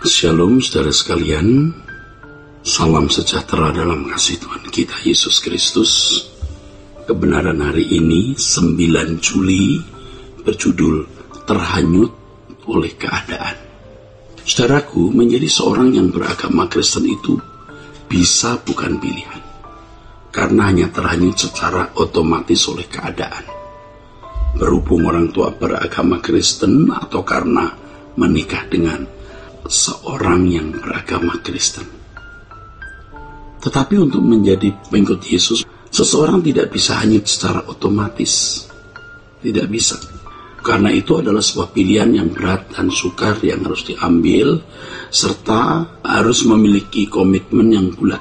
Shalom saudara sekalian, salam sejahtera dalam kasih Tuhan kita Yesus Kristus. Kebenaran hari ini 9 Juli berjudul Terhanyut oleh Keadaan. Saudaraku, menjadi seorang yang beragama Kristen itu bisa bukan pilihan, karena hanya terhanyut secara otomatis oleh keadaan. Berhubung orang tua beragama Kristen atau karena menikah dengan seorang yang beragama Kristen. Tetapi untuk menjadi pengikut Yesus, seseorang tidak bisa hanyut secara otomatis. Tidak bisa. Karena itu adalah sebuah pilihan yang berat dan sukar yang harus diambil, serta harus memiliki komitmen yang bulat.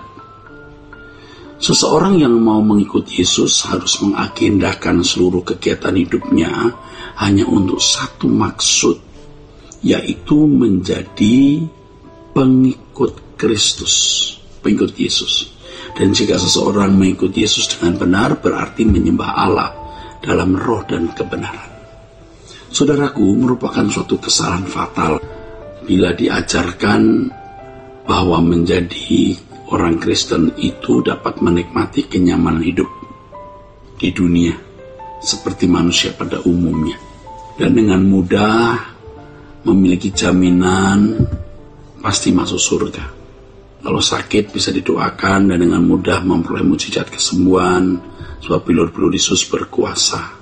Seseorang yang mau mengikut Yesus harus mengagendakan seluruh kegiatan hidupnya hanya untuk satu maksud, yaitu menjadi pengikut Kristus, pengikut Yesus. Dan jika seseorang mengikut Yesus dengan benar, berarti menyembah Allah dalam roh dan kebenaran. Saudaraku, merupakan suatu kesalahan fatal bila diajarkan bahwa menjadi orang Kristen itu dapat menikmati kenyamanan hidup di dunia seperti manusia pada umumnya, dan dengan mudah memiliki jaminan pasti masuk surga. Kalau sakit bisa didoakan dan dengan mudah memperoleh mukjizat kesembuhan, sebab bilur-bilur Yesus berkuasa.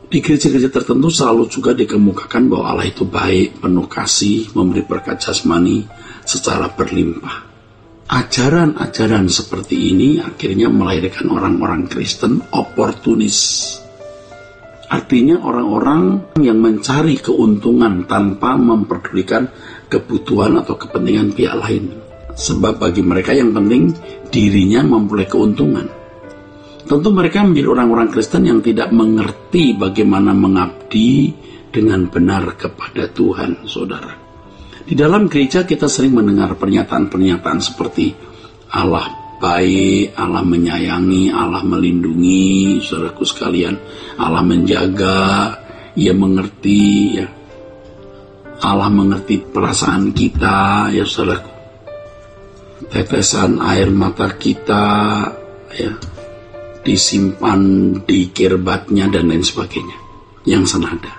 Di gereja-gereja tertentu selalu juga dikemukakan bahwa Allah itu baik, penuh kasih, memberi berkat jasmani secara berlimpah. Ajaran-ajaran seperti ini akhirnya melahirkan orang-orang Kristen oportunis. Artinya orang-orang yang mencari keuntungan tanpa memperdulikan kebutuhan atau kepentingan pihak lain. Sebab bagi mereka yang penting dirinya memperoleh keuntungan. Tentu mereka menjadi orang-orang Kristen yang tidak mengerti bagaimana mengabdi dengan benar kepada Tuhan, saudara. Di dalam gereja kita sering mendengar pernyataan-pernyataan seperti Allah baik, Allah menyayangi, Allah melindungi, saudaraku sekalian, Allah menjaga, Ia mengerti, ya. Allah mengerti perasaan kita, ya saudaraku. Tetesan air mata kita, ya, disimpan di kirbatnya dan lain sebagainya, yang senada.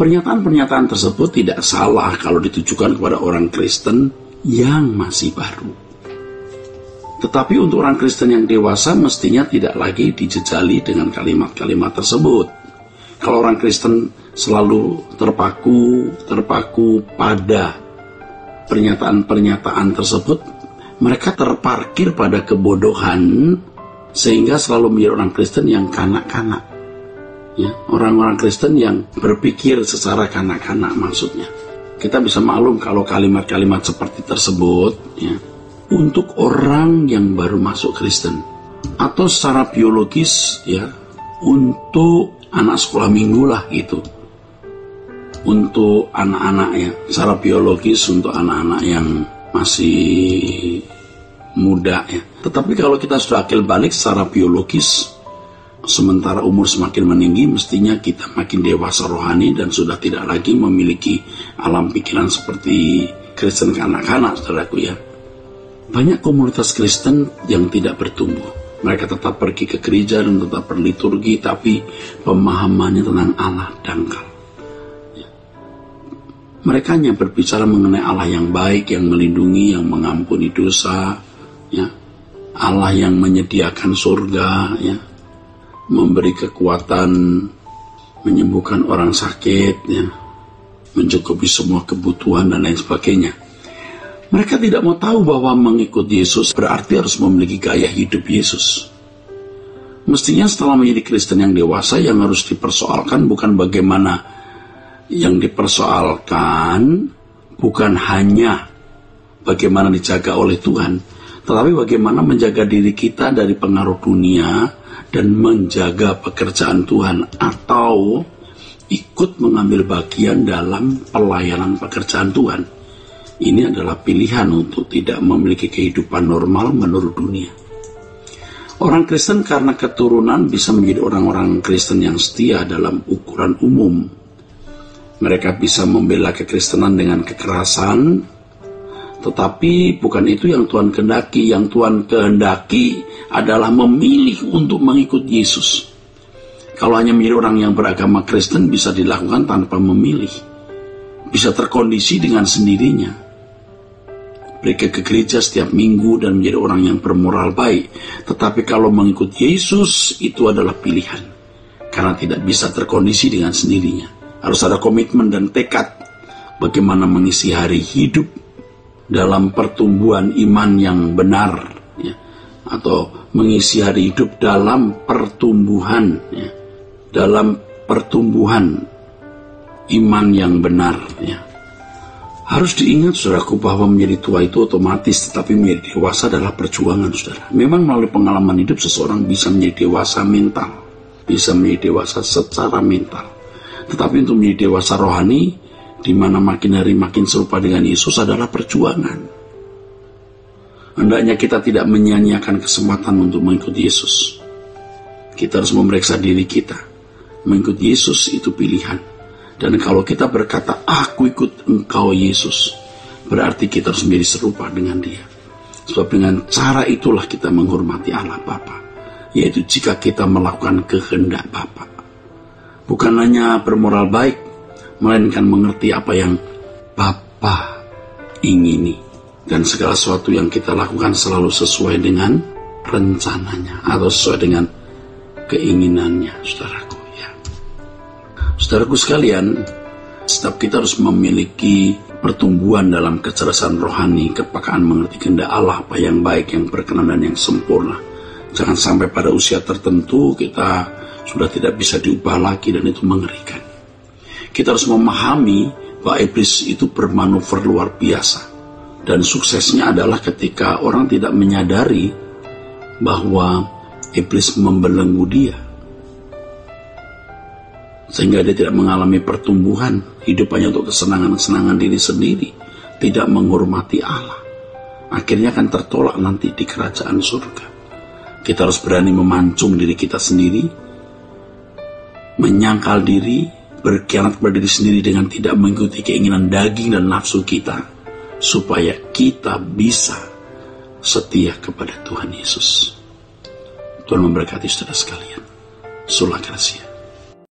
Pernyataan-pernyataan tersebut tidak salah kalau ditujukan kepada orang Kristen yang masih baru. Tetapi untuk orang Kristen yang dewasa mestinya tidak lagi dijejali dengan kalimat-kalimat tersebut. Kalau orang Kristen selalu terpaku pada pernyataan-pernyataan tersebut, mereka terparkir pada kebodohan sehingga selalu menjadi orang Kristen yang kanak-kanak. Ya, orang-orang Kristen yang berpikir secara kanak-kanak maksudnya. Kita bisa maklum kalau kalimat-kalimat seperti tersebut, ya, untuk orang yang baru masuk Kristen, atau secara biologis, ya, untuk anak sekolah minggu lah gitu, untuk anak-anak, ya, secara biologis untuk anak-anak yang masih muda, ya. Tetapi kalau kita sudah akil balik secara biologis, sementara umur semakin meninggi, mestinya kita makin dewasa rohani dan sudah tidak lagi memiliki alam pikiran seperti Kristen kanak-kanak, saudaraku, ya. Banyak komunitas Kristen yang tidak bertumbuh. Mereka tetap pergi ke gereja dan tetap berliturgi, tapi pemahamannya tentang Allah dangkal. Ya. Mereka hanya berbicara mengenai Allah yang baik, yang melindungi, yang mengampuni dosa, ya. Allah yang menyediakan surga, ya, memberi kekuatan, menyembuhkan orang sakit, ya, mencukupi semua kebutuhan dan lain sebagainya. Mereka tidak mau tahu bahwa mengikut Yesus berarti harus memiliki gaya hidup Yesus. Mestinya setelah menjadi Kristen yang dewasa, yang harus dipersoalkan bukan bagaimana, yang dipersoalkan bukan hanya bagaimana dijaga oleh Tuhan, tetapi bagaimana menjaga diri kita dari pengaruh dunia dan menjaga pekerjaan Tuhan, atau ikut mengambil bagian dalam pelayanan pekerjaan Tuhan. Ini adalah pilihan untuk tidak memiliki kehidupan normal menurut dunia. Orang Kristen karena keturunan bisa menjadi orang-orang Kristen yang setia dalam ukuran umum. Mereka bisa membela kekristenan dengan kekerasan, tetapi bukan itu yang Tuhan kehendaki. Yang Tuhan kehendaki adalah memilih untuk mengikut Yesus. Kalau hanya menjadi orang yang beragama Kristen bisa dilakukan tanpa memilih, bisa terkondisi dengan sendirinya. Pergi ke gereja setiap minggu dan menjadi orang yang bermoral baik. Tetapi kalau mengikut Yesus itu adalah pilihan, karena tidak bisa terkondisi dengan sendirinya. Harus ada komitmen dan tekad bagaimana mengisi hari hidup dalam pertumbuhan iman yang benar, ya, atau mengisi hari hidup dalam pertumbuhan, ya, dalam pertumbuhan iman yang benar, ya. Harus diingat, saudaraku, bahwa menjadi tua itu otomatis, tetapi menjadi dewasa adalah perjuangan, saudara. Memang melalui pengalaman hidup seseorang bisa menjadi dewasa mental, bisa menjadi dewasa secara mental. Tetapi untuk menjadi dewasa rohani, di mana makin hari makin serupa dengan Yesus, adalah perjuangan. Hendaknya kita tidak menyia-nyiakan kesempatan untuk mengikuti Yesus. Kita harus memeriksa diri kita. Mengikuti Yesus itu pilihan. Dan kalau kita berkata, aku ikut Engkau Yesus, berarti kita harus menjadi serupa dengan Dia. Sebab dengan cara itulah kita menghormati Allah Bapa, yaitu jika kita melakukan kehendak Bapa. Bukan hanya bermoral baik, melainkan mengerti apa yang Bapa ingini. Dan segala sesuatu yang kita lakukan selalu sesuai dengan rencananya, atau sesuai dengan keinginannya, saudaraku. Ya. Saudaraku sekalian, setiap kita harus memiliki pertumbuhan dalam kecerdasan rohani, kepekaan mengerti kehendak Allah, apa yang baik, yang berkenan, dan yang sempurna. Jangan sampai pada usia tertentu kita sudah tidak bisa diubah lagi, dan itu mengerikan. Kita harus memahami bahwa iblis itu bermanuver luar biasa. Dan suksesnya adalah ketika orang tidak menyadari bahwa iblis membelenggu dia, sehingga dia tidak mengalami pertumbuhan, hidup hanya untuk kesenangan-kesenangan diri sendiri, tidak menghormati Allah. Akhirnya akan tertolak nanti di kerajaan surga. Kita harus berani memancung diri kita sendiri, menyangkal diri, berkhianat kepada diri sendiri dengan tidak mengikuti keinginan daging dan nafsu kita, supaya kita bisa setia kepada Tuhan Yesus. Tuhan memberkati saudara sekalian. Sola Gracia.